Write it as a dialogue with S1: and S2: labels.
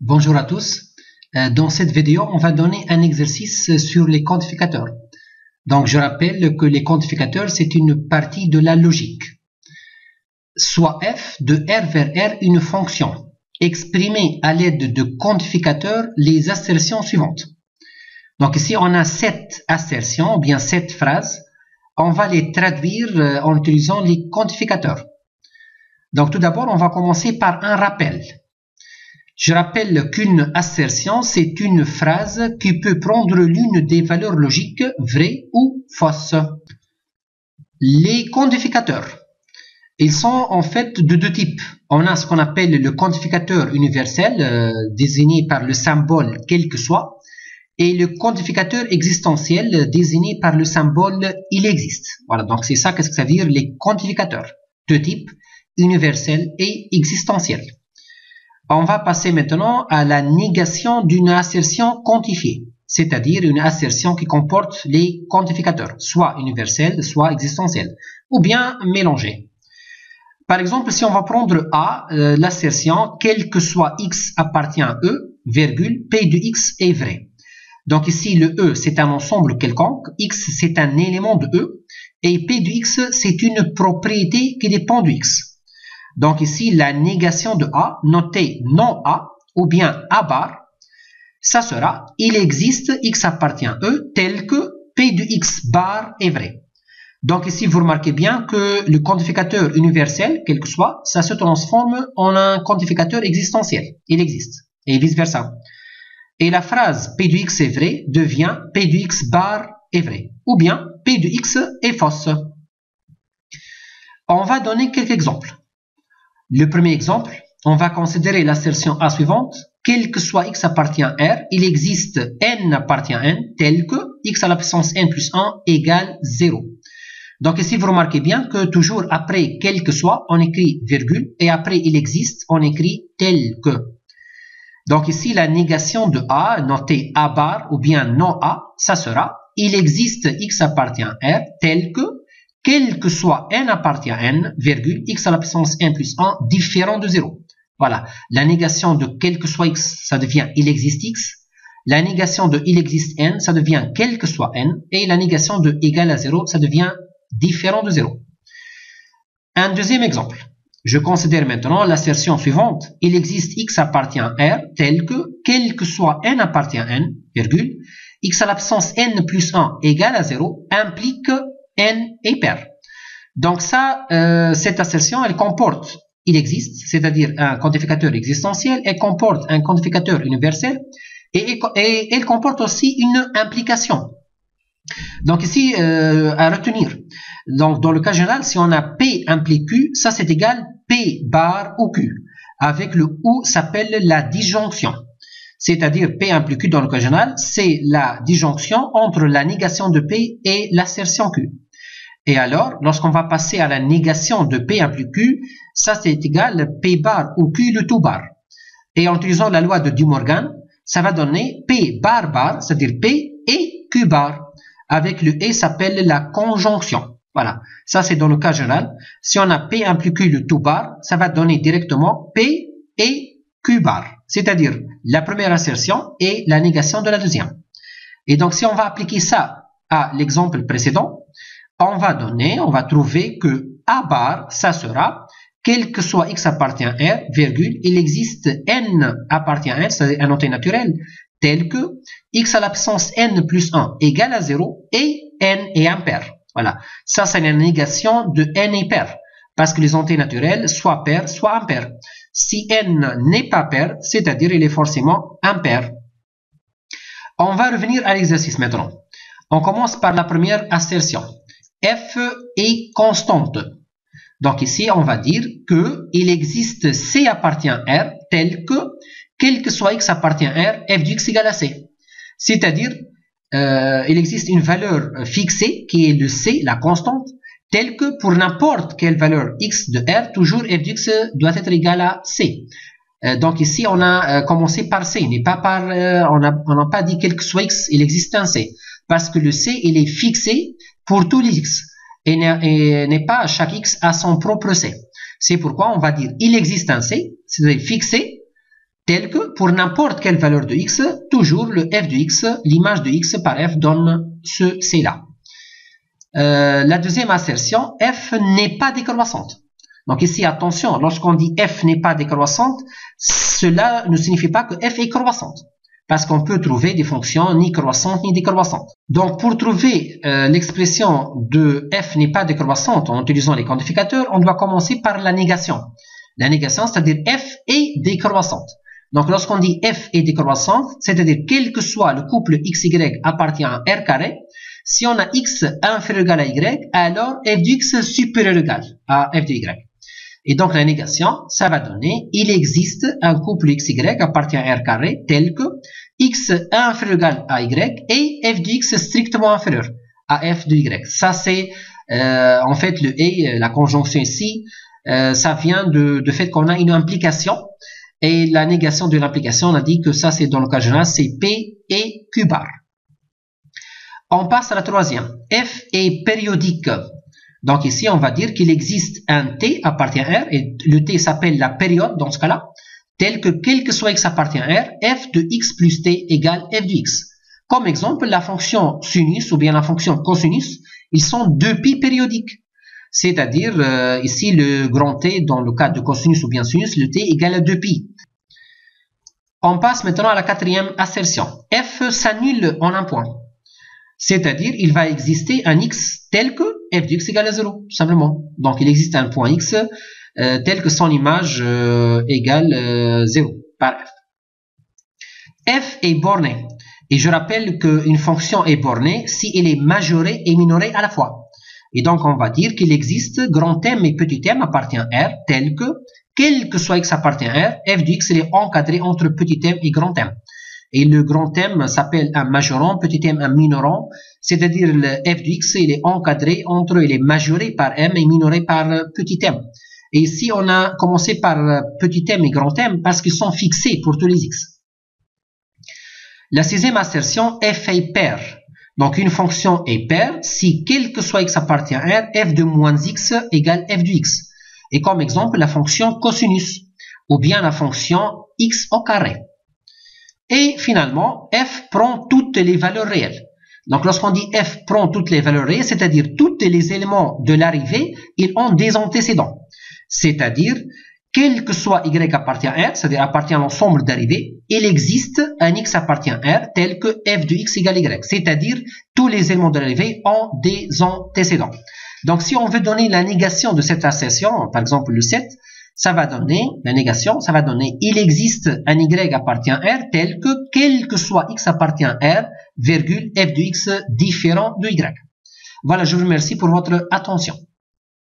S1: Bonjour à tous. Dans cette vidéo, on va donner un exercice sur les quantificateurs. Donc, je rappelle que les quantificateurs, c'est une partie de la logique. Soit f de R vers R une fonction. Exprimer à l'aide de quantificateurs les assertions suivantes. Donc ici, on a 7 assertions, ou bien 7 phrases. On va les traduire en utilisant les quantificateurs. Donc tout d'abord, on va commencer par un rappel. Je rappelle qu'une assertion, c'est une phrase qui peut prendre l'une des valeurs logiques vraies ou fausses. Les quantificateurs, ils sont en fait de deux types. On a ce qu'on appelle le quantificateur universel, désigné par le symbole quel que soit, et le quantificateur existentiel, désigné par le symbole il existe. Voilà, donc c'est ça, qu'est-ce que ça veut dire, les quantificateurs. Deux types, universel et existentiel. On va passer maintenant à la négation d'une assertion quantifiée, c'est-à-dire une assertion qui comporte les quantificateurs, soit universels, soit existentiels, ou bien mélangés. Par exemple, si on va prendre A, l'assertion « quel que soit x appartient à E, virgule, P de x est vrai ». Donc ici, le E, c'est un ensemble quelconque, x, c'est un élément de E, et P de x, c'est une propriété qui dépend de x. Donc ici, la négation de A, notée non A, ou bien A bar, ça sera « il existe x appartient à E tel que P de x bar est vrai ». Donc ici, vous remarquez bien que le quantificateur universel, quel que soit, ça se transforme en un quantificateur existentiel. Il existe, et vice-versa. Et la phrase P de x est vrai devient P de x bar est vrai, ou bien P de x est fausse. On va donner quelques exemples. Le premier exemple, on va considérer l'assertion A suivante. Quel que soit x appartient à R, il existe n appartient à n tel que x à la puissance n plus 1 égale 0. Donc ici, vous remarquez bien que toujours après quel que soit, on écrit virgule, et après il existe, on écrit tel que. Donc ici, la négation de A, notée A bar ou bien non A, ça sera il existe x appartient à R tel que quel que soit n appartient à n, virgule, x à la puissance n plus 1 différent de 0. Voilà, la négation de quel que soit x, ça devient il existe x. La négation de il existe n, ça devient quel que soit n. Et la négation de égal à 0, ça devient différent de 0. Un deuxième exemple. Je considère maintenant l'assertion suivante. Il existe x appartient à R tel que quel que soit n appartient à n, virgule, x à la puissance n plus 1 égale à 0 implique n est pair. Donc ça, cette assertion, elle comporte, il existe, c'est-à-dire un quantificateur existentiel, elle comporte un quantificateur universel, et elle comporte aussi une implication. Donc ici, à retenir. Donc dans le cas général, si on a P implique Q, ça c'est égal P bar ou Q, avec le ou s'appelle la disjonction. C'est-à-dire P implique Q dans le cas général, c'est la disjonction entre la négation de P et l'assertion Q. Et alors, lorsqu'on va passer à la négation de P implique Q, ça c'est égal P bar ou Q le tout bar. Et en utilisant la loi de De Morgan, ça va donner P bar bar, c'est-à-dire P et Q bar. Avec le et s'appelle la conjonction. Voilà, ça c'est dans le cas général. Si on a P implique Q le tout bar, ça va donner directement P et Q bar. C'est-à-dire la première assertion et la négation de la deuxième. Et donc si on va appliquer ça à l'exemple précédent, on va trouver que A bar, ça sera, quel que soit x appartient à R, virgule, il existe n appartient à n, c'est-à-dire un entier naturel, tel que x à la puissance n plus 1 égale à 0 et n est impair. Voilà, ça c'est la négation de n est pair, parce que les entiers naturels soit pairs, soit impairs. Si n n'est pas pair, c'est-à-dire il est forcément impair. On va revenir à l'exercice maintenant. On commence par la première assertion. F est constante. Donc ici, on va dire que il existe C appartient à R tel que quel que soit X appartient à R, F de X égale à C. C'est-à-dire, il existe une valeur fixée qui est le C, la constante, telle que pour n'importe quelle valeur X de R, toujours F de X doit être égal à C. Donc ici, on a commencé par C, n'est pas par, on n'a pas dit quel que soit X, il existe un C. Parce que le C, il est fixé pour tous les X. Et n'est pas chaque X à son propre C. C'est pourquoi on va dire il existe un C, c'est-à-dire fixé, tel que pour n'importe quelle valeur de x, toujours le f de x, l'image de x par f donne ce C-là. La deuxième assertion, f n'est pas décroissante. Donc ici, attention, lorsqu'on dit f n'est pas décroissante, cela ne signifie pas que f est croissante. Parce qu'on peut trouver des fonctions ni croissantes ni décroissantes. Donc pour trouver l'expression de f n'est pas décroissante en utilisant les quantificateurs, on doit commencer par la négation. La négation, c'est-à-dire f est décroissante. Donc lorsqu'on dit f est décroissante, c'est-à-dire quel que soit le couple xy appartient à R carré, si on a x inférieur ou égal à y, alors f de x supérieur ou égal à f de y. Et donc la négation, ça va donner, il existe un couple xy appartient à R carré tel que x inférieur ou égal à y et f de x strictement inférieur à f de y. Ça c'est en fait le et, la conjonction ici, ça vient de fait qu'on a une implication et la négation de l'implication, on a dit que ça c'est dans le cas général, c'est P et Q bar. On passe à la troisième. F est périodique. Donc ici, on va dire qu'il existe un T appartient à R, et le T s'appelle la période dans ce cas-là, tel que quel que soit x appartient à R, f de x plus t égale f de x. Comme exemple, la fonction sinus ou bien la fonction cosinus, ils sont deux pi périodiques. C'est-à-dire, ici, le grand T, dans le cas de cosinus ou bien sinus, le T égale à 2pi. On passe maintenant à la quatrième assertion. F s'annule en un point. C'est-à-dire, il va exister un x tel que f de x égale à 0, tout simplement. Donc, il existe un point x tel que son image égale 0 par f. F est borné. Et je rappelle qu'une fonction est bornée si elle est majorée et minorée à la fois. Et donc, on va dire qu'il existe grand M et petit m appartient à R tel que, quel que soit x appartient à R, f de x est encadré entre petit m et grand M. Et le grand M s'appelle un majorant, petit m un minorant, c'est-à-dire le f de x il est encadré entre, il est majoré par m et minoré par petit m. Et ici, on a commencé par petit m et grand M parce qu'ils sont fixés pour tous les x. La sixième assertion, f est pair. Donc, une fonction est paire si quel que soit x appartient à R, f de moins x égale f de x. Et comme exemple, la fonction cosinus ou bien la fonction x au carré. Et finalement, f prend toutes les valeurs réelles. Donc, lorsqu'on dit f prend toutes les valeurs réelles, c'est-à-dire tous les éléments de l'arrivée, ils ont des antécédents. C'est-à-dire, quel que soit y appartient à R, c'est-à-dire appartient à l'ensemble d'arrivées, il existe un x appartient à R tel que f de x égale y. C'est-à-dire, tous les éléments de l'arrivée ont des antécédents. Donc, si on veut donner la négation de cette assertion, par exemple le 7, ça va donner, la négation, ça va donner, il existe un y appartient à R tel que, quel que soit x appartient à R, virgule, f de x différent de y. Voilà, je vous remercie pour votre attention.